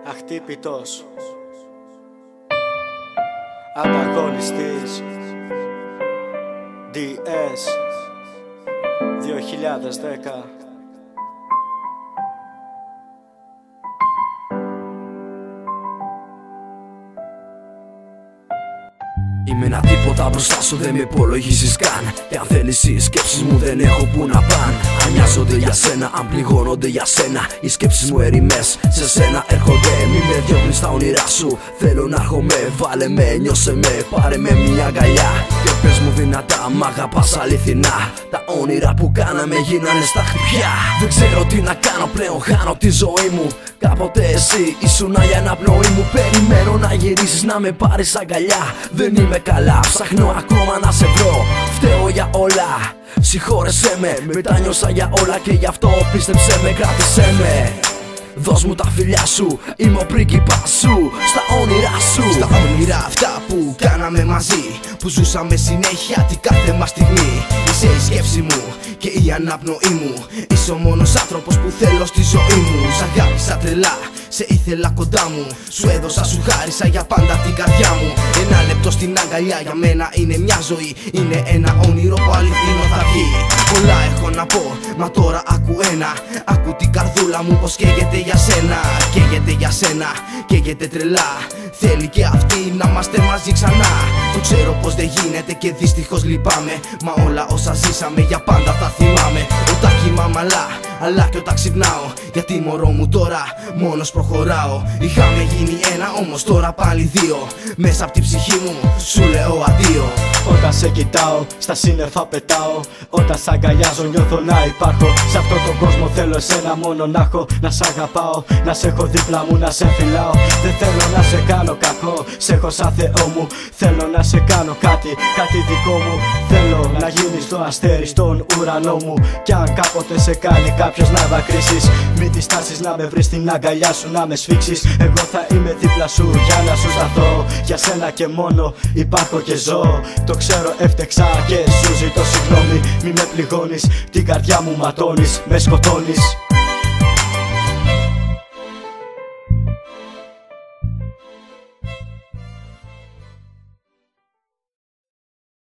αχτύπητος, ανταγωνιστής, DS 2010. Είμαι ένα τίποτα μπροστά σου, δεν με υπολογίζεις καν. Και αν θέλεις οι σκέψεις μου δεν έχω που να παν. Αν νοιάζονται για σένα, αν πληγώνονται για σένα, οι σκέψεις μου ερημές σε σένα έρχονται. Μη με διώχνεις στα όνειρά σου, θέλω να έρχομαι. Βάλε με, νιώσε με, πάρε με μια αγκαλιά. Και πες μου δυνατά, μ' αγαπάς αληθινά. Τα όνειρα που κάναμε γίνανε στα χτυπιά. Δεν ξέρω τι να κάνω πλέον, χάνω τη ζωή μου. Κάποτε εσύ ήσουνα για αναπνοή μου. Περιμένω να γυρίσεις να με πάρεις αγκαλιά. Δεν είμαι καλά, ψάχνω ακόμα να σε βρω. Φταίω για όλα, συγχώρεσέ με. Μετάνιωσα για όλα και γι' αυτό πίστεψέ με, κράτησέ με. Δώσ' μου τα φιλιά σου, είμαι ο πρίγκιπας σου. Στα όνειρά σου, στα όνειρα αυτά που κάναμε μαζί, που ζούσαμε συνέχεια την κάθε μας στιγμή. Είσαι η σκέψη μου και η αναπνοή μου. Είσαι ο μόνος άνθρωπος που θέλω στη ζωή μου. Σ' αγάπησα τρελά, σε ήθελα κοντά μου. Σου έδωσα, σου χάρισα για πάντα την καρδιά μου. Ένα λεπτό στην αγκαλιά για μένα είναι μια ζωή. Είναι ένα όνειρο που αληθινό θα βγει. Πολλά έχω να πω, μα τώρα άκου ένα. Άκου την καρδούλα μου πως καίγεται για σένα. Καίγεται για σένα, καίγεται τρελά. Θέλει και αυτή να είμαστε μαζί ξανά. Το ξέρω πως δεν γίνεται και δυστυχώς λυπάμαι. Μα όλα όσα ζήσαμε για πάντα θα θυμάμαι. Όταν κοιμάμαι αλλά και όταν ξυπνάω. Γιατί μωρό μου τώρα μόνος προχωράω. Είχαμε γίνει ένα όμως τώρα πάλι δύο. Μέσα απ' την ψυχή μου σου λέω αντίο. Όταν σε κοιτάω, στα σύννεφα πετάω. Όταν σ' αγκαλιάζω νιώθω να υπάρχω. Σ' αυτόν τον κόσμο θέλω εσένα μόνο να έχω. Να σ' αγαπάω, να σε έχω δίπλα μου, να σε φυλάω. Δεν θέλω να σε κάνω κακό, σε έχω σαν Θεό μου. Θέλω να σε κάνω κάτι δικό μου. Θέλω να γίνεις το αστέρι στον ουρανό μου. Κι αν κάποτε σε κάνει κάποιος να δακρύσεις, μην διστάσεις να με βρεις στην αγκαλιά σου, να με σφίξεις. Εγώ θα είμαι δίπλα σου για να σου σταθώ. Για σένα και μόνο υπάρχω και ζω. Το ξέρω έφτεξα και σου ζητώ συγγνώμη. Μη με πληγώνεις, την καρδιά μου ματώνεις, με σκοτώνεις.